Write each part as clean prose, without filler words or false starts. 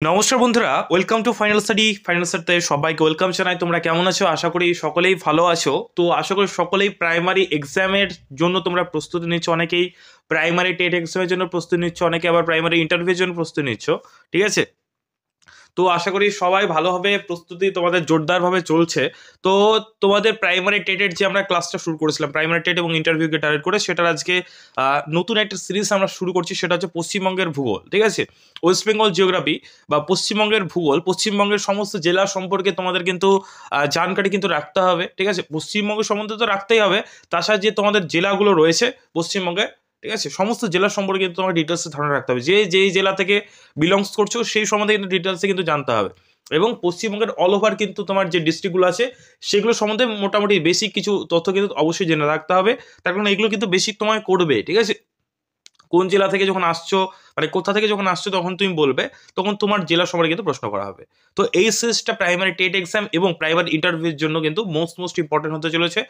নমস্কার বন্ধুরা, welcome to final স্টাডিতে সবাইকে ওয়েলকাম জানাই। তোমরা কেমন আছো? আশা করি সকলেই ভালো আছো। তো আশা করি সকলেই প্রাইমারি এক্সামের জন্য তোমরা প্রস্তুতি নিচ্ছ। অনেকেই প্রাইমারি টেট এক্সামের জন্য প্রস্তুতি নিচ্ছ, অনেকে আবার প্রাইমারি ইন্টারভিউর জন্য প্রস্তুতি নিচ্ছ। ঠিক আছে, তো আশা করি সবাই ভালোভাবে প্রস্তুতি তোমাদের জোরদারভাবে চলছে। তো তোমাদের প্রাইমারি টেটের যে আমরা ক্লাসটা শুরু করেছিলাম, প্রাইমারি টেট এবং ইন্টারভিউকে টার্গেট করে, সেটার আজকে নতুন একটা সিরিজ আমরা শুরু করছি। সেটা হচ্ছে পশ্চিমবঙ্গের ভূগোল। ঠিক আছে, ওয়েস্ট বেঙ্গল জিওগ্রাফি বা পশ্চিমবঙ্গের ভূগোল। পশ্চিমবঙ্গের সমস্ত জেলা সম্পর্কে তোমাদের কিন্তু জানকারি কিন্তু রাখতে হবে। ঠিক আছে, পশ্চিমবঙ্গ সম্বন্ধে তো রাখতেই হবে, তাছাড়া যে তোমাদের জেলাগুলো রয়েছে পশ্চিমবঙ্গে, ঠিক আছে, সমস্ত জেলা সম্পর্কে কিন্তু তোমাকে ডিটেলসে ধারণা রাখতে হবে। যে যেই জেলা থেকে বিলংস করছো সেই সম্বন্ধে কিন্তু ডিটেলসে কিন্তু জানতে হবে। এবং পশ্চিমবঙ্গের অল ওভার কিন্তু তোমার যে ডিস্ট্রিক্টগুলো আছে সেগুলো সম্বন্ধে মোটামুটি বেসিক কিছু তথ্য কিন্তু অবশ্যই জেনে রাখতে হবে। তার কারণ এগুলো কিন্তু বেসিক তোমায় করবে। ঠিক আছে, কোন জেলা থেকে যখন আসছো, মানে কোথা থেকে যখন আসছো তখন তুমি বলবে, তখন তোমার জেলা সম্পর্কে কিন্তু প্রশ্ন করা হবে। তো এই সিরিজটা প্রাইমারি টেট এক্সাম এবং প্রাইমারি ইন্টারভিউর জন্য কিন্তু মোস্ট ইম্পর্টেন্ট হতে চলেছে।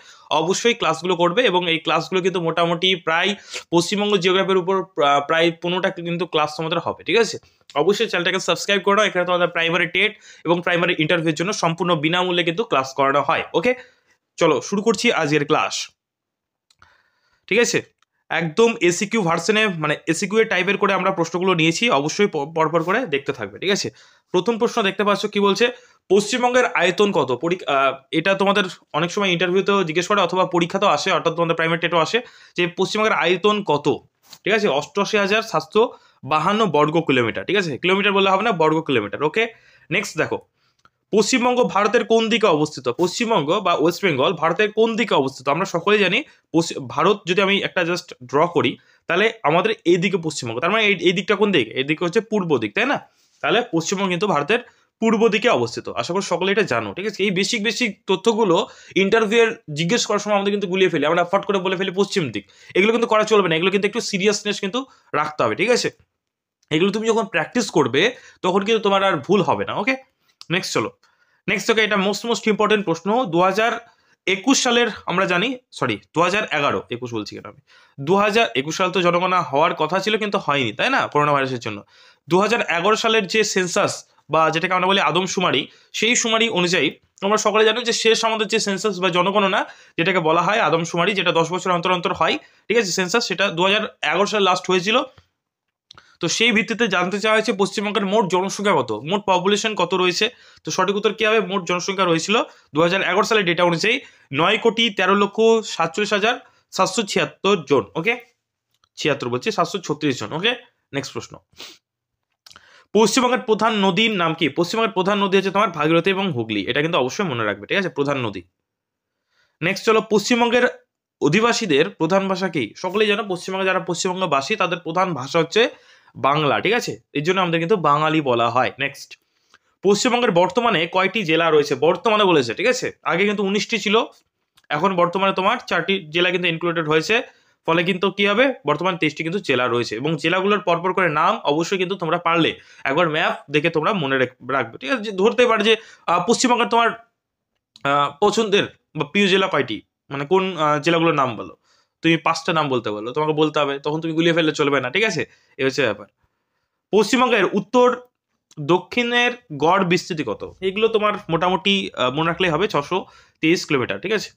অবশ্যই ক্লাসগুলো করবে এবং এই ক্লাসগুলো কিন্তু মোটামুটি প্রায় পশ্চিমবঙ্গ জিওগ্রাফির উপর প্রায় 15টা কিন্তু ক্লাস তোমাদের হবে। ঠিক আছে, অবশ্যই চ্যানেলটাকে সাবস্ক্রাইব করে নাও। এখানে তোমাদের প্রাইমারি টেট এবং প্রাইমারি ইন্টারভিউর জন্য সম্পূর্ণ বিনামূল্যে কিন্তু ক্লাস করানো হয়। ওকে, চলো শুরু করছি আজকের ক্লাস। ঠিক আছে, একদম এসিকিউ ভার্সনে, মানে এসিকিউ এর টাইপের করে আমরা প্রশ্নগুলো নিয়েছি। অবশ্যই পরপর করে দেখতে থাকবে। ঠিক আছে, প্রথম প্রশ্ন দেখতে পাচ্ছ কি বলছে, পশ্চিমবঙ্গের আয়তন কত? এটা তোমাদের অনেক সময় ইন্টারভিউতেও জিজ্ঞেস করে অথবা পরীক্ষাতেও আসে, অর্থাৎ তোমাদের প্রাইমারি টেটও আসে, যে পশ্চিমবঙ্গের আয়তন কত। ঠিক আছে, 88,752 বর্গ কিলোমিটার। ঠিক আছে, কিলোমিটার বললে হবে না, বর্গ কিলোমিটার। ওকে, নেক্সট দেখো, পশ্চিমবঙ্গ ভারতের কোন দিকে অবস্থিত? পশ্চিমবঙ্গ বা ওয়েস্ট বেঙ্গল ভারতের কোন দিকে অবস্থিত? আমরা সকলেই জানি ভারত, যদি আমি একটা জাস্ট ড্র করি তাহলে আমাদের এই দিকে পশ্চিমবঙ্গ, তার মানে এই দিকটা কোন দিক? এই দিকে হচ্ছে পূর্ব দিক, তাই না? তাহলে পশ্চিমবঙ্গ কিন্তু ভারতের পূর্ব দিকে অবস্থিত। আশা করি সকলে এটা জানো। ঠিক আছে, এই বেসিক বেসিক তথ্যগুলো ইন্টারভিউয়ের জিজ্ঞেস করার সময় আমাদের কিন্তু গুলিয়ে ফেলি, আমরা ফট করে বলে ফেলি পশ্চিম দিক। এগুলো কিন্তু করা চলবে না, এগুলো কিন্তু একটু সিরিয়াসনেস কিন্তু রাখতে হবে। ঠিক আছে, এগুলো তুমি যখন প্র্যাকটিস করবে তখন কিন্তু তোমার আর ভুল হবে না। ওকে, নেক্সট চলো। নেক্সট থেকে এটা মোস্ট ইম্পর্টেন্ট প্রশ্ন। 2021 সালের আমরা জানি, সরি 2011, 21 বলছি কেন আমি, 2021 সাল তো জনগণনা হওয়ার কথা ছিল কিন্তু হয়নি, তাই না, করোনা ভাইরাসের জন্য। 2011 সালের যে সেন্সাস বা যেটাকে আমরা বলি আদমশুমারি, সেই শুমারি অনুযায়ী তোমরা সকলে জানো যে শেষ আমাদের যে সেন্সাস বা জনগণনা যেটাকে বলা হয় আদমশুমারি, যেটা 10 বছর অন্তর অন্তর হয়, ঠিক আছে, সেন্সাস, সেটা 2011 সালে লাস্ট হয়েছিল। তো সেই ভিত্তিতে জানতে চাওয়া হয়েছে পশ্চিমবঙ্গের মোট জনসংখ্যা কত, মোট পপুলেশন কত রয়েছে। তো সঠিক উত্তর কি হবে? মোট জনসংখ্যা রয়েছিল 2011 সালের ডেটা অনুযায়ী 9,13,47,776 জন। ওকে, 76 বলছি, 736 জন। ওকে, নেক্সট প্রশ্ন, পশ্চিমবঙ্গের প্রধান নদীর নাম কি? পশ্চিমবঙ্গের প্রধান নদী হচ্ছে তোমার ভাগীরথী এবং হুগলি, এটা কিন্তু অবশ্যই মনে রাখবে। ঠিক আছে, প্রধান নদী। নেক্সট চলো, পশ্চিমবঙ্গের অধিবাসীদের প্রধান ভাষা কি? সকলেই জানো পশ্চিমবঙ্গে যারা পশ্চিমবঙ্গবাসী তাদের প্রধান ভাষা হচ্ছে বাংলা। ঠিক আছে, এই জন্য আমাদের কিন্তু বাঙালি বলা হয়। নেক্সট, পশ্চিমবঙ্গের বর্তমানে কয়টি জেলা রয়েছে? বর্তমানে বলেছে, ঠিক আছে, আগে কিন্তু 19টি ছিল, এখন বর্তমানে তোমার 4টি জেলা কিন্তু ইনক্লুডেড হয়েছে। ফলে কিন্তু কি হবে, বর্তমানে 23টি কিন্তু জেলা রয়েছে এবং জেলাগুলোর পরপর করে নাম অবশ্যই কিন্তু তোমরা পারলে একবার ম্যাপ দেখে তোমরা মনে রাখবে। ঠিক আছে, যে ধরতে পারে যে পশ্চিমবঙ্গের তোমার পছন্দের বা প্রিয় জেলা কয়টি, মানে কোন জেলাগুলোর নাম বলো, তুমি 5টা নাম বলতে বলো, তোমাকে বলতে হবে, তখন তুমি গুলিয়ে ফেললে চলবে না। ঠিক আছে, এই হচ্ছে ব্যাপার। পশ্চিমবঙ্গের উত্তর দক্ষিণের গড় বিস্তৃতি কত? এগুলো তোমার মোটামুটি মনে রাখলেই হবে, 623 কিলোমিটার। ঠিক আছে,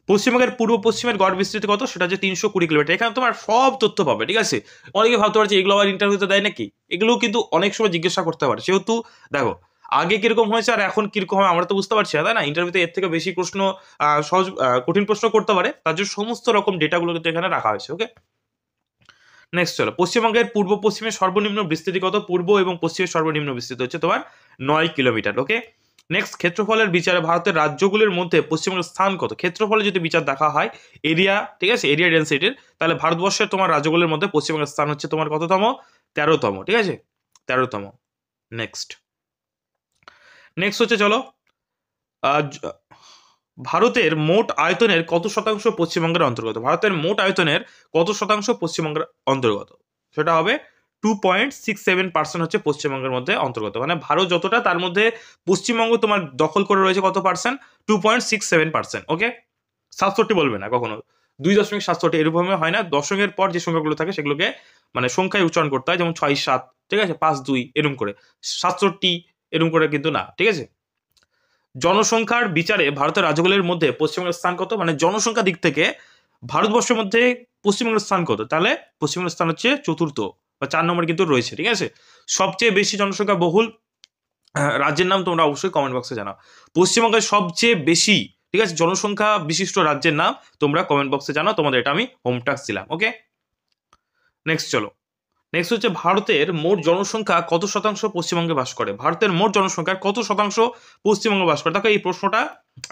পশ্চিমবঙ্গের পূর্ব পশ্চিমের গড় বিস্তৃতি কত? সেটা হচ্ছে 320 কিলোমিটার। এখানে তোমার সব তথ্য পাবে। ঠিক আছে, অনেকে ভাবতে পারছে এগুলো আবার ইন্টারভিউতে দেয় নাকি, এগুলো কিন্তু অনেক সময় জিজ্ঞাসা করতে পারে। সেহেতু দেখো আগে কিরকম হয়েছে আর এখন কিরকম হয় আমরা তো বুঝতে পারছি না, তাই না? ইন্টারভিউতে এর থেকে বেশি প্রশ্ন, সহজ কঠিন প্রশ্ন করতে পারে, তার জন্য সমস্ত রকম ডেটাগুলো কিন্তু এখানে রাখা হয়েছে। ওকে, নেক্সট চলো, পশ্চিমবঙ্গের পূর্ব পশ্চিমের সর্বনিম্ন বিস্তৃতি কত? পূর্ব এবং পশ্চিমের সর্বনিম্ন বিস্তৃতি হচ্ছে তোমার 9 কিলোমিটার। ওকে, নেক্সট, ক্ষেত্রফলের বিচারে ভারতের রাজ্যগুলির মধ্যে পশ্চিমবঙ্গের স্থান কত? ক্ষেত্রফলে যদি বিচার দেখা হয়, এরিয়া, ঠিক আছে, এরিয়া ডেন্সিটির, তাহলে ভারতবর্ষের তোমার রাজ্যগুলির মধ্যে পশ্চিমবঙ্গের স্থান হচ্ছে তোমার কততম? 13তম। ঠিক আছে, 13তম। নেক্সট, নেক্সট হচ্ছে চলো, ভারতের মোট আয়তনের কত শতাংশ পশ্চিমবঙ্গের অন্তর্গত? ভারতের মোট আয়তনের কত শতাংশ পশ্চিমবঙ্গের অন্তর্গত? সেটা হবে 2.67% হচ্ছে পশ্চিমবঙ্গের মধ্যে অন্তর্গত। মানে ভারত যতটা, তার মধ্যে পশ্চিমবঙ্গ তোমার দখল করে রয়েছে কত পার্সেন্ট? 2.67%। ওকে, 67 বলবে না কখনো, 2.67 এরকম হয় না, দশমিকের পর যে সংখ্যাগুলো থাকে সেগুলোকে মানে সংখ্যায় উচ্চারণ করতে হয়, যেমন 6-7, ঠিক আছে, 5-2 এরকম করে, 67 এরকম করে কিন্তু না, ঠিক আছে। জনসংখ্যার বিচারে ভারতের রাজ্যগুলির মধ্যে পশ্চিমবঙ্গের স্থান কত, মানে জনসংখ্যা দিক থেকে ভারতবর্ষের মধ্যে পশ্চিমবঙ্গের স্থান কত, তাহলে পশ্চিমবঙ্গের স্থান হচ্ছে চতুর্থ বা 4 নম্বর কিন্তু রয়েছে, ঠিক আছে। সবচেয়ে বেশি জনসংখ্যা বহুল রাজ্যের নাম তোমরা অবশ্যই কমেন্ট বক্সে জানাও। পশ্চিমবঙ্গের সবচেয়ে বেশি, ঠিক আছে, জনসংখ্যা বিশিষ্ট রাজ্যের নাম তোমরা কমেন্ট বক্সে জানাও, তোমাদের এটা আমি হোম টাস্ক দিলাম, ওকে। নেক্সট চলো, নেক্সট হচ্ছে ভারতের মোট জনসংখ্যা কত শতাংশ পশ্চিমবঙ্গে বাস করে, ভারতের মোট জনসংখ্যার কত শতাংশ পশ্চিমবঙ্গে বাস করে। দেখো এই প্রশ্নটা,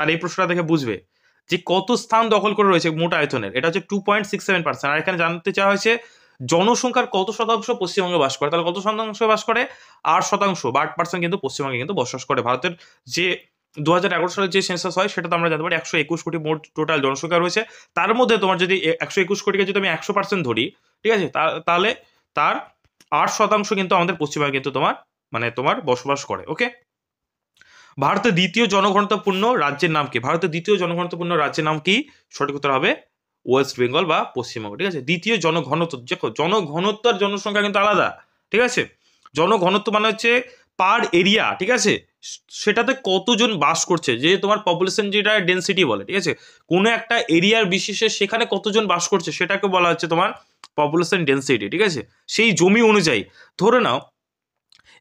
আর এই প্রশ্নটা দেখে বুঝবে যে কত স্থান দখল করে রয়েছে মোট আয়তনের, এটা হচ্ছে 2.67%। আর এখানে জানতে চাওয়া হয়েছে জনসংখ্যার কত শতাংশ পশ্চিমবঙ্গে বাস করে, তাহলে কত শতাংশ বাস করে, 8% বা 8% কিন্তু পশ্চিমবঙ্গে কিন্তু বসবাস করে। ভারতের যে 2011 সালে যে সেন্সাস হয় সেটা তো আমরা জানতে পারি 121 কোটি মোট টোটাল জনসংখ্যা রয়েছে, তার মধ্যে তোমার যদি 121 কোটিকে যদি আমি 100% ধরি, ঠিক আছে, তাহলে তার 8% কিন্তু আমাদের পশ্চিমবঙ্গে কিন্তু তোমার বসবাস করে, ওকে। ভারতের দ্বিতীয় জনঘনত্বপূর্ণ রাজ্যের নাম কি, ভারতের দ্বিতীয় জনঘনত্বপূর্ণ রাজ্যের নাম কি, সঠিক উত্তর হবে ওয়েস্ট বেঙ্গল বা পশ্চিমবঙ্গ, ঠিক আছে। দ্বিতীয় জনঘনত্ব, দেখো জনঘনত্ব আর জনসংখ্যা কিন্তু আলাদা, ঠিক আছে। জনঘনত্ব মানে হচ্ছে পার এরিয়া, ঠিক আছে, সেটাতে কতজন বাস করছে, যে তোমার পপুলেশন যেটা ডেন্সিটি বলে, ঠিক আছে, কোনো একটা এরিয়ার বিশেষে সেখানে কতজন বাস করছে সেটাকে বলা হচ্ছে তোমার পপুলেশন ডেন্সিটি, ঠিক আছে। সেই জমি অনুযায়ী ধরে নাও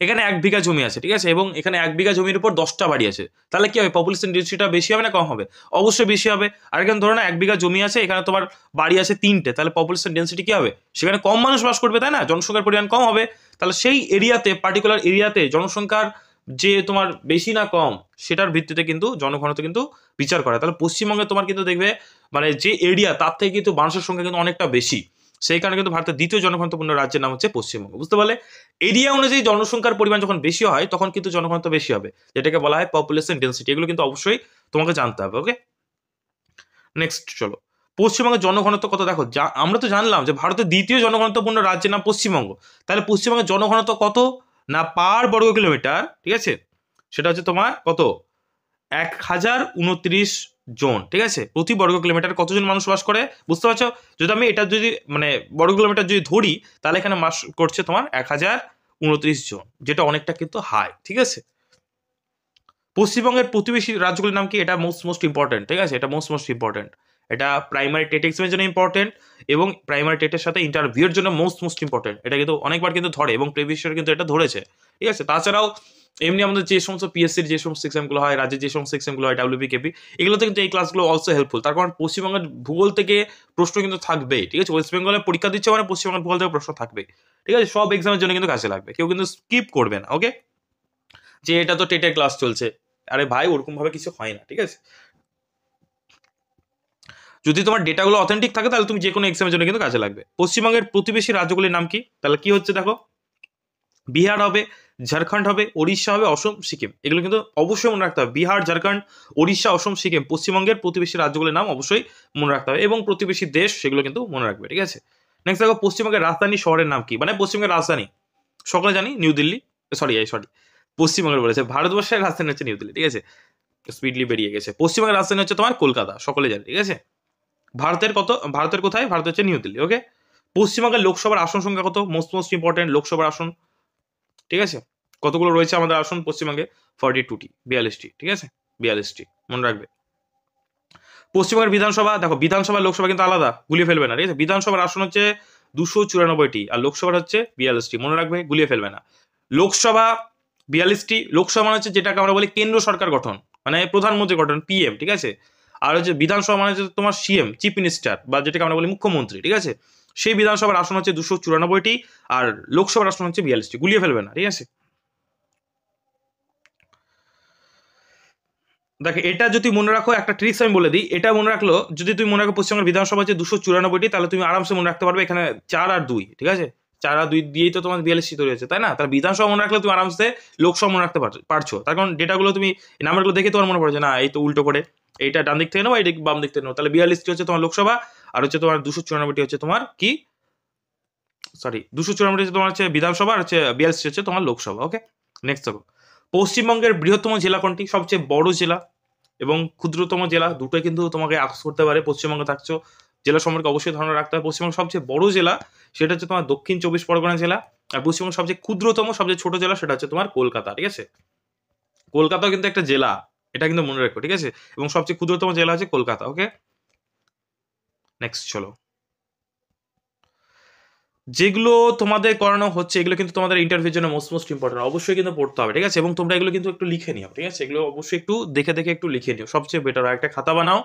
এখানে 1 বিঘা জমি আছে, ঠিক আছে, এবং এখানে 1 বিঘা জমির উপর 10টা বাড়ি আছে, তাহলে কি হবে, পপুলেশন ডেন্সিটিটা বেশি হবে না কম হবে, অবশ্যই বেশি হবে। আর এখানে ধরো না 1 বিঘা জমি আছে, এখানে তোমার বাড়ি আছে 3টে, তাহলে পপুলেশন ডেন্সিটি কি হবে, সেখানে কম মানুষ বাস করবে, তাই না, জনসংখ্যার পরিমাণ কম হবে। তাহলে সেই এরিয়াতে, পার্টিকুলার এরিয়াতে জনসংখ্যার যে তোমার বেশি না কম সেটার ভিত্তিতে কিন্তু জনঘনত্ব কিন্তু বিচার করা। তাহলে পশ্চিমবঙ্গে তোমার কিন্তু দেখবে মানে যে এরিয়া তার থেকে কিন্তু মানুষের সংখ্যা কিন্তু অনেকটা বেশি, সেই কারণে কিন্তু ভারতের দ্বিতীয় জনঘনত্বপূর্ণ রাজ্যের নাম হচ্ছে পশ্চিমবঙ্গ, বুঝতে পারলে। এরিয়া অনুযায়ী জনসংখ্যার পরিমাণ যখন বেশি হয় তখন কিন্তু জনঘনত্ব বেশি হবে, যেটাকে বলা হয় পপুলেশন ডেন্সিটি, এগুলো কিন্তু অবশ্যই তোমাকে জানতে হবে, ওকে। নেক্সট চলো, পশ্চিমবঙ্গের জনঘনত্ব কত, দেখো আমরা তো জানলাম যে ভারতের দ্বিতীয় জনঘনত্বপূর্ণ রাজ্যের নাম পশ্চিমবঙ্গ, তাহলে পশ্চিমবঙ্গের জনঘনত্ব কত না 5 বর্গ কিলোমিটার, ঠিক আছে, সেটা হচ্ছে তোমার কত 1029 জন, ঠিক আছে, প্রতি বর্গ কিলোমিটার কতজন মানুষ বাস করে, বুঝতে পারছো। যদি আমি এটা যদি মানে বর্গ কিলোমিটার যদি ধরি, তাহলে এখানে বাস করছে তোমার 1029 জন, যেটা অনেকটা কিন্তু হাই, ঠিক আছে। পশ্চিমবঙ্গের প্রতিবেশী রাজ্যগুলির নাম কি, এটা মোস্ট ইম্পর্টেন্ট, ঠিক আছে, এটা মোস্ট ইম্পর্টেন্ট, এটা প্রাইমারি টেট এক্সামের জন্য ইম্পর্টেন্ট এবং প্রাইমারি টেটের সাথে ইন্টারভিউর জন্য মোস্ট ইম্পর্টেন্ট, এটা কিন্তু অনেকবার কিন্তু ধরে এবং প্রিভিয়াস ইয়ার কিন্তু এটা ধরেছে, ঠিক আছে। তাছাড়াও এমনি আমাদের যে সমস্ত পিএসসির যে সমস্ত এক্সামগুলো হয়, রাজ্যের যে সমস্ত এক্সামগুলো হয়, ডাব্লিউবি কেপি, এগুলোতে কিন্তু এই ক্লাসগুলো অলসো হেল্পফুল, তার কারণ পশ্চিমবঙ্গের ভূগোল থেকে প্রশ্ন কিন্তু থাকবেই, ঠিক আছে। ওয়েস্ট বেঙ্গলে পরীক্ষা দিচ্ছে মানে পশ্চিমবঙ্গের ভূগোল থেকে প্রশ্ন থাকবে, ঠিক আছে, সব এক্সামের জন্য কিন্তু কাজে লাগবে, কেউ কিন্তু স্কিপ করবে না, ওকে। যে এটা তো টেটের ক্লাস চলছে, আরে ভাই ওরকম ভাবে কিছু হয় না, ঠিক আছে। যদি তোমার ডেটাগুলো অথেন্টিক থাকে তাহলে তুমি যে কোনো এক্সামের জন্য কিন্তু কাজে লাগবে। পশ্চিমবঙ্গের প্রতিবেশী রাজ্যগুলির নাম কি, তাহলে কি হচ্ছে দেখো, বিহার হবে, ঝাড়খণ্ড হবে, ওড়িশা হবে, অসম, সিকিম, এগুলো কিন্তু অবশ্যই মনে রাখতে হবে। বিহার, ঝাড়খণ্ড, ওড়িশা, অসম, সিকিম পশ্চিমবঙ্গের প্রতিবেশী রাজ্যগুলির নাম অবশ্যই মনে রাখতে হবে এবং প্রতিবেশী দেশ সেগুলো কিন্তু মনে রাখবে, ঠিক আছে। নেক্সট দেখো, পশ্চিমবঙ্গের রাজধানী শহরের নাম কি, মানে পশ্চিমবঙ্গের রাজধানী সকলে জানি নিউ দিল্লি, সরি পশ্চিমবঙ্গের বলেছে, ভারতবর্ষের রাজধানী হচ্ছে নিউ দিল্লি, ঠিক আছে, স্পিডলি বেরিয়ে গেছে। পশ্চিমবঙ্গের রাজধানী হচ্ছে তোমার কলকাতা, সকলে জানে, ঠিক আছে। ভারতের কোথায়, ভারত হচ্ছে নিউ দিল্লি, ওকে। পশ্চিমবঙ্গের লোকসভার আসন সংখ্যা কত, মোস্ট ইম্পর্টেন্ট, লোকসভার আসন, ঠিক আছে, কতগুলো রয়েছে আমাদের আসন পশ্চিমবঙ্গে, 42টি, 42টি, ঠিক আছে, 42টি মনে রাখবে। পশ্চিমবঙ্গের বিধানসভা, দেখো বিধানসভা লোকসভা কিন্তু আলাদা, গুলিয়ে ফেলবে না, ঠিক আছে। বিধানসভার আসন হচ্ছে 294টি আর লোকসভার হচ্ছে 42টি, মনে রাখবে, গুলিয়ে ফেলবে না। লোকসভা 42টি, লোকসভা মানে হচ্ছে যেটাকে আমরা বলি কেন্দ্র সরকার গঠন, মানে প্রধানমন্ত্রী গঠন, পিএম, ঠিক আছে। আর হচ্ছে বিধানসভা মানে হচ্ছে তোমার সিএম, চিফ মিনিস্টার, বা যেটাকে আমরা বলি মুখ্যমন্ত্রী, ঠিক আছে। সেই বিধানসভার আসন হচ্ছে 294টি আর লোকসভার আসন হচ্ছে 42টি, গুলিয়ে ফেলবে না, ঠিক আছে। দেখো এটা যদি মনে রাখো, একটা ট্রিক্স আমি বলে দিই, এটা মনে রাখলো, যদি তুমি মনে রাখো পশ্চিমবঙ্গের বিধানসভা হচ্ছে 294টি, তাহলে তুমি আরামসে মনে রাখতে পারবে এখানে 4 আর 2, ঠিক আছে, 4 আর 2 দিয়েই তো তোমার 42টি তৈরি হয়েছে, তাই না। তাহলে বিধানসভা মনে রাখলে তুমি আরামসে লোকসভা মনে রাখতে পারছো, তার কারণ ডেটাগুলো তুমি এই নাম্বারগুলো দেখে তোমার মনে পড়ছে না, এই তো উল্টো করে এইটা ডান দিক থেকে নেবো, এইটা বাম দিক থেকে নেবো, তাহলে 42টি হচ্ছে তোমার লোকসভা আর হচ্ছে তোমার 294টি হচ্ছে তোমার কি, সরি 294টি হচ্ছে তোমার হচ্ছে বিধানসভা আর হচ্ছে 42টি হচ্ছে তোমার লোকসভা, ওকে। নেক্সট দেখো, পশ্চিমবঙ্গের বৃহত্তম জেলা কোনটি, সবচেয়ে বড় জেলা এবং ক্ষুদ্রতম জেলা, দুটোই কিন্তু তোমাকে আক্স করতে পারে, পশ্চিমবঙ্গে থাকছো জেলা সম্পর্কে অবশ্যই ধারণা রাখতে হবে। পশ্চিমবঙ্গের সবচেয়ে বড় জেলা সেটা হচ্ছে তোমার দক্ষিণ 24 পরগনা জেলা, আর পশ্চিমবঙ্গের সবচেয়ে ক্ষুদ্রতম সবচেয়ে ছোট জেলা সেটা হচ্ছে তোমার কলকাতা, ঠিক আছে। কলকাতাও কিন্তু একটা জেলা, এটা কিন্তু মনে রাখো, ঠিক আছে। এবং সবচেয়ে ক্ষুদ্রতম জেলা হচ্ছে কলকাতা। ওকে, নেক্সট চলো। যেগুলো তোমাদের করানো হচ্ছে এগুলো কিন্তু তোমাদের ইন্টারভিউর জন্য মোস্ট ইম্পর্টেন্ট, অবশ্যই কিন্তু পড়তে হবে, ঠিক আছে। এবং তোমরা এগুলো কিন্তু একটু লিখে নিও, ঠিক আছে। এগুলো অবশ্যই একটু দেখে দেখে একটু লিখে নিও, সবচেয়ে বেটার। একটা খাতা বানাও,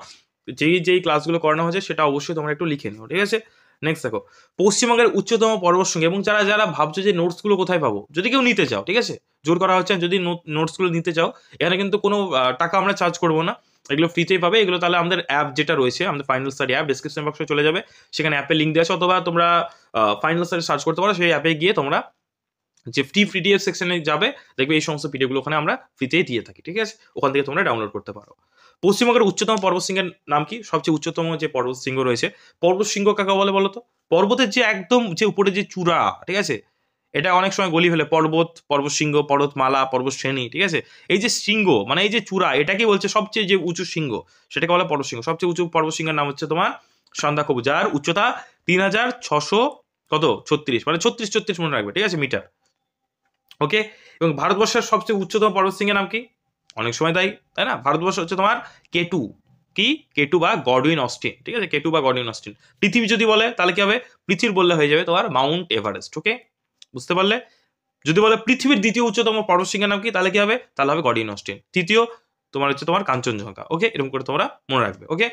যেই ক্লাসগুলো করানো হয়েছে সেটা অবশ্যই তোমরা একটু লিখে নিও, ঠিক আছে। নেক্সট দেখো, পশ্চিমবঙ্গের উচ্চতম পর্বতশৃঙ্গ, এবং যারা যারা ভাবছো যে নোটসগুলো কোথায় পাবো, যদি কেউ নিতে চাও, ঠিক আছে, জোর করা হচ্ছে, যদি নোটসগুলো নিতে চাও, এখানে কিন্তু কোনো টাকা আমরা চার্জ করবো না, এগুলো ফ্রিতেই পাবে। এগুলো তাহলে আমাদের অ্যাপ যেটা রয়েছে, আমাদের ফাইনাল স্টাডি অ্যাপ, ডিসক্রিপশন বক্সে চলে যাবে, সেখানে অ্যাপের লিঙ্ক দেওয়া আছে, অথবা তোমরা ফাইনাল স্টাডি সার্চ করতে পারো, সেই অ্যাপে গিয়ে তোমরা যে পিডিএফ সেকশনে যাবে, দেখবে এই সমস্ত পিডিএফগুলো ওখানে আমরা ফ্রিতেই দিয়ে থাকি, ঠিক আছে। ওখান থেকে তোমরা ডাউনলোড করতে পারো। পশ্চিমবঙ্গের উচ্চতম পর্বতশৃঙ্গের নাম কি? সবচেয়ে উচ্চতম যে পর্বতশৃঙ্গ রয়েছে, পর্বতশৃঙ্গ কাকে বলে বলো তো? পর্বতের যে একদম যে উপরে যে চূড়া, ঠিক আছে, এটা অনেক সময় গলি ফেলে পর্বতশৃঙ্গ, পর্বতমালা, পর্বতশ্রেণী, ঠিক আছে। এই যে শৃঙ্গ মানে এই যে চূড়া, এটাকে বলছে সবচেয়ে যে উঁচু শৃঙ্গ, সেটাকে বলে পর্বতশৃঙ্গ। সবচেয়ে উঁচু পর্বতশৃঙ্গের নাম হচ্ছে তোমার সন্দাকফু, যার উচ্চতা 3600 কত 36, মানে 36 মনে রাখবে, ঠিক আছে, মিটার। ওকে, এবং ভারতবর্ষের সবচেয়ে উচ্চতম পর্বতশৃঙ্গের নাম কি? অনেক সময় তাই না, ভারতবর্ষ হচ্ছে তোমার কেটু, কি কেটু বা গডউইন অস্টিন, ঠিক আছে, কেটু বা গডউইন অস্টিন। পৃথিবী যদি বলে তাহলে কি হবে? পৃথিবীর বললে হয়ে যাবে তোমার মাউন্ট এভারেস্ট। ওকে, বুঝতে পারলে? যদি বলে পৃথিবীর দ্বিতীয় উচ্চতম পর্বতশৃঙ্গের নাম কি, তাহলে কি হবে? তাহলে হবে গডউইন অস্টিন। তৃতীয় তোমার হচ্ছে তোমার কাঞ্চনজঙ্ঘা। ওকে, এরকম করে তোমরা মনে রাখবে। ওকে,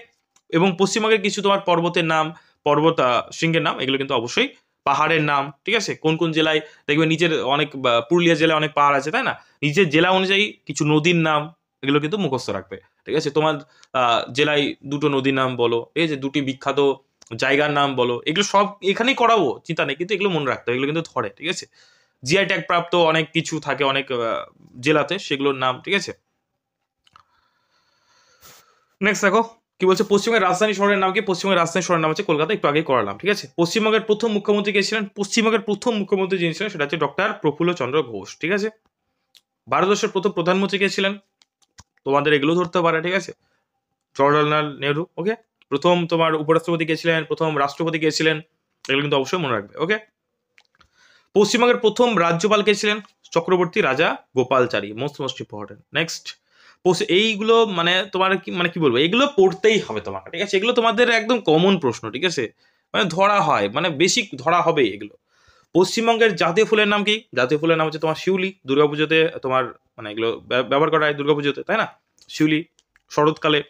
এবং পশ্চিমবঙ্গের কিছু তোমার পর্বতের নাম, পর্বত শৃঙ্গের নাম, এগুলো কিন্তু অবশ্যই পাহাড়ের নাম, ঠিক আছে। কোন কোন জেলায় দেখবে নিচের অনেক, পুরুলিয়া জেলায় অনেক পাহাড় আছে, তাই না। নিজের জেলা অনুযায়ী কিছু নদীর নাম, এগুলো কিন্তু মুখস্থ রাখবে, ঠিক আছে। তোমার জেলায় দুটো নদীর নাম বলো, ঠিক আছে, দুটি বিখ্যাত জায়গার নাম বলো, এগুলো সব এখানেই করাবো, চিন্তা নেই, কিন্তু এগুলো মনে রাখতে হবে, এগুলো কিন্তু ধরে, ঠিক আছে। জিআই ট্যাগ প্রাপ্ত অনেক কিছু থাকে অনেক জেলাতে, সেগুলোর নাম, ঠিক আছে। নেক্সট দেখো কি বলছে, পশ্চিমবঙ্গের রাজধানী শহরের নাম কি? পশ্চিমবঙ্গের রাজধানী শহরের নাম হচ্ছে কলকাতা, একটু আগে করালাম, ঠিক আছে। পশ্চিমবঙ্গের প্রথম মুখ্যমন্ত্রী কে ছিলেন? পশ্চিমবঙ্গের প্রথম মুখ্যমন্ত্রী যিনি ছিলেন সেটা হচ্ছে ডক্টর প্রফুল্ল চন্দ্র ঘোষ, ঠিক আছে। ভারতবর্ষের প্রথম প্রধানমন্ত্রী কে ছিলেন? তোমাদের এগুলো ধরতে পারে, ঠিক আছে, জওহরলাল নেহরু। ওকে, প্রথম তোমার উপরাষ্ট্রপতি কে ছিলেন? প্রথম রাষ্ট্রপতি কে ছিলেন? এগুলো কিন্তু অবশ্যই মনে রাখবে। ওকে, পশ্চিমবঙ্গের প্রথম রাজ্যপাল কে ছিলেন? চক্রবর্তী রাজা গোপালচারী, মোস্ট ইম্পর্টেন্ট। নেক্সট, এইগুলো মানে তোমার কি মানে কি বলবো, এগুলো পড়তেই হবে তোমাকে, ঠিক আছে। এগুলো তোমাদের একদম কমন প্রশ্ন, ঠিক আছে, মানে ধরা হয়, মানে বেসিক ধরা হবে এগুলো। পশ্চিমবঙ্গের জাতীয় ফুলের নাম কি? জাতীয় ফুলের নাম হচ্ছে তোমার শিউলি। দুর্গাপুজোতে তোমার মানে এগুলো ব্যবহার করা হয় দুর্গাপুজোতে, তাই না, শিউলি। শরৎকালে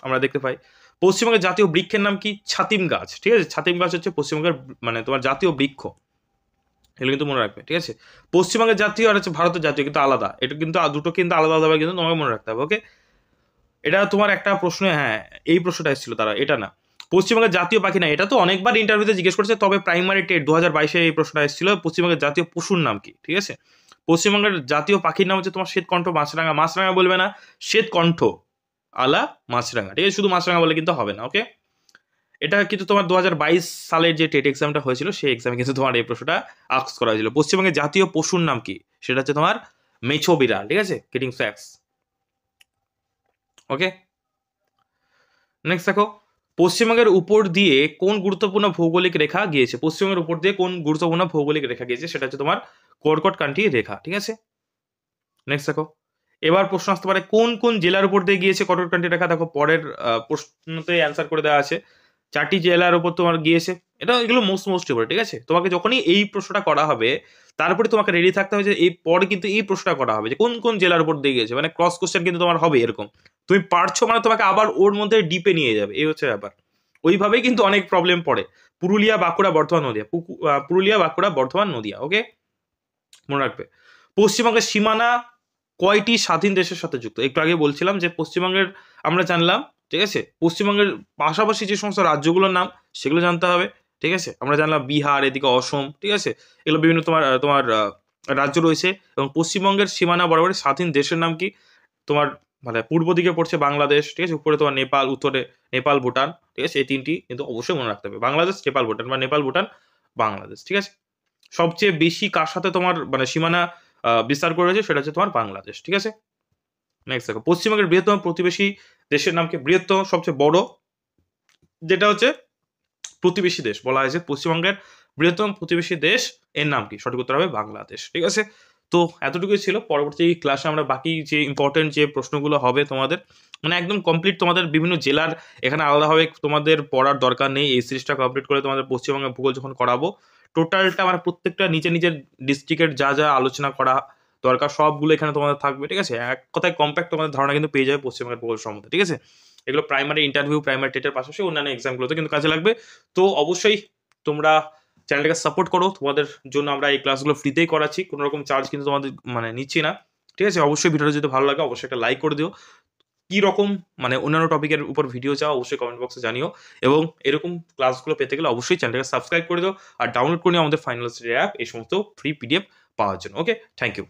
আমরা দেখতে পাই। পশ্চিমবঙ্গের জাতীয় বৃক্ষের নাম কি? ছাতিম গাছ, ঠিক আছে। ছাতিম গাছ হচ্ছে পশ্চিমবঙ্গের মানে তোমার জাতীয় বৃক্ষ, এগুলো কিন্তু মনে রাখবে, ঠিক আছে। পশ্চিমবঙ্গের জাতীয় আর হচ্ছে ভারতের জাতীয় কিন্তু আলাদা, এটা কিন্তু দুটো কিন্তু আলাদা আলাদা, কিন্তু তোমাকে মনে রাখতে হবে। ওকে, এটা তোমার একটা প্রশ্ন, হ্যাঁ এই প্রশ্নটা এসেছিল তারা, এটা না। পশ্চিমবঙ্গের জাতীয় পাখি না, এটা তো অনেকবার ইন্টারভিউতে জিজ্ঞেস করেছে, তবে প্রাইমারি টেট 2022-এ এই প্রশ্নটা এসেছিল, পশ্চিমবঙ্গের জাতীয় পশুর নাম কি, ঠিক আছে। পশ্চিমবঙ্গের জাতীয় পাখির নাম হচ্ছে তোমার শ্বেতকণ্ঠ মাছরাঙা। মাছরাঙা বলবে না, শ্বেতকণ্ঠ আলা মাছরাঙা, ঠিক আছে, শুধু মাছরাঙা বলে কিন্তু হবে না। ওকে, এটা কিন্তু তোমার 2022 সালের যে টেট এক্সামটা হয়েছিল, সেই এক্সামে কিন্তু তোমার এই প্রশ্নটা আস্ক করা হয়েছিল। পশ্চিমবঙ্গের জাতীয় পশুর নাম কি? সেটা হচ্ছে তোমার মেছো বিড়াল, ঠিক আছে, গেটিং ফ্যাক্টস। ওকে, নেক্সট দেখো, পশ্চিমবঙ্গের উপর দিয়ে কোন গুরুত্বপূর্ণ ভৌগোলিক রেখা গিয়েছে? পশ্চিমবঙ্গের উপর দিয়ে কোন গুরুত্বপূর্ণ ভৌগোলিক রেখা গিয়েছে? সেটা হচ্ছে তোমার কর্কটক্রান্তি রেখা, ঠিক আছে। নেক্সট দেখো, এবার প্রশ্ন আসতে পারে কোন কোন জেলার উপর দিয়ে গিয়েছে কর্কটক্রান্তি রেখা? দেখো পরের প্রশ্নতে অ্যান্সার করে দেওয়া আছে, 4টি জেলার উপর তোমার গিয়েছে। এগুলো মোস্ট ইম্পর্টেন্ট, ঠিক আছে। তোমাকে যখনই এই প্রশ্নটা করা হবে, তারপরে তোমাকে রেডি থাকতে হবে যে এই পরে কিন্তু এই প্রশ্নটা করা হবে যে কোন কোন জেলার উপর দিয়ে গিয়েছে, মানে ক্রস কোশ্চেন কিন্তু তোমার হবে এরকম। তুমি পারছো মানে তোমাকে আবার ওর মধ্যে ডিপে নিয়ে যাবে, এই হচ্ছে ব্যাপার। ওইভাবেই কিন্তু অনেক প্রবলেম পড়ে। পুরুলিয়া, বাঁকুড়া, বর্ধমান, নদিয়া, পুরুলিয়া, বাঁকুড়া, বর্ধমান, নদিয়া। ওকে, মনে রাখবে। পশ্চিমবঙ্গের সীমানা কয়টি স্বাধীন দেশের সাথে যুক্ত? একটু আগে বলছিলাম যে পশ্চিমবঙ্গের আমরা জানলাম, ঠিক আছে। পশ্চিমবঙ্গের পাশাপাশি যে সমস্ত রাজ্যগুলোর নাম সেগুলো জানতে হবে, ঠিক আছে। আমরা জানলাম বিহার, এদিকে অসম, ঠিক আছে, এগুলো বিভিন্ন তোমার তোমার রাজ্য রয়েছে। এবং পশ্চিমবঙ্গের সীমানা বরাবর স্বাধীন দেশের নাম কি? তোমার মানে পূর্ব দিকে পড়ছে বাংলাদেশ, ঠিক আছে, উপরে তোমার নেপাল, উত্তরে নেপাল, ভুটান, ঠিক আছে। এই তিনটি কিন্তু অবশ্যই মনে রাখতে হবে, বাংলাদেশ, নেপাল, ভুটান, বা নেপাল, ভুটান, বাংলাদেশ, ঠিক আছে। সবচেয়ে বেশি কার সাথে তোমার মানে সীমানা বিস্তার করেছে সেটা হচ্ছে তোমার বাংলাদেশ, ঠিক আছে। নেক্সট দেখো, পশ্চিমবঙ্গের বৃহত্তম প্রতিবেশী দেশের নাম কি? বৃহত্তম সবচেয়ে বড় যেটা হচ্ছে প্রতিবেশী দেশ বলা হয়েছে, পশ্চিমবঙ্গের বৃহত্তম প্রতিবেশী দেশ এর নাম কি? সঠিক উত্তর হবে বাংলাদেশ। ঠিক আছে, তো এতটুকুই ছিল। পরবর্তী ক্লাসে আমরা বাকি যে ইম্পর্টেন্ট যে প্রশ্নগুলো হবে তোমাদের, মানে একদম কমপ্লিট তোমাদের বিভিন্ন জেলার, এখানে আলাদাভাবে তোমাদের পড়ার দরকার নেই। এই সিরিজটা কমপ্লিট করে তোমাদের পশ্চিমবঙ্গের ভূগোল যখন করাবো, টোটালটা মানে প্রত্যেকটা নিজের নিজের ডিস্ট্রিক্টের যা যা আলোচনা করা দরকার সবগুলো এখানে তোমাদের থাকবে। ঠিক আছে, এক কথায় কম্প্যাক্ট তোমাদের ধারণা কিন্তু পেয়ে যাবে পশ্চিমবঙ্গের ভূগোল সম্বন্ধে। ঠিক আছে, এগুলো প্রাইমারি ইন্টারভিউ, প্রাইমারি টেটের পাশাপাশি অন্যান্য এক্সামগুলোতে কিন্তু কাজে লাগবে। তো অবশ্যই তোমরা চ্যানেলটাকে সাপোর্ট করো, তোমাদের জন্য আমরা এই ক্লাসগুলো ফ্রিতেই করাচ্ছি, কোনো রকম চার্জ কিন্তু তোমাদের মানে নিচ্ছি না। ঠিক আছে, অবশ্যই ভিডিওটা যদি ভালো লাগে অবশ্যই একটা লাইক করে দিও। কী রকম মানে অন্যান্য টপিকের উপর ভিডিও চাও অবশ্যই কমেন্ট বক্সে জানিও, এবং এরকম ক্লাসগুলো পেতে গেলে অবশ্যই চ্যানেলটাকে সাবস্ক্রাইব করে দিও আর ডাউনলোড করে নিও আমাদের ফাইনাল স্টাডি অ্যাপ এই সমস্ত ফ্রি পিডিএফ পাওয়ার জন্য। ওকে, থ্যাংক ইউ।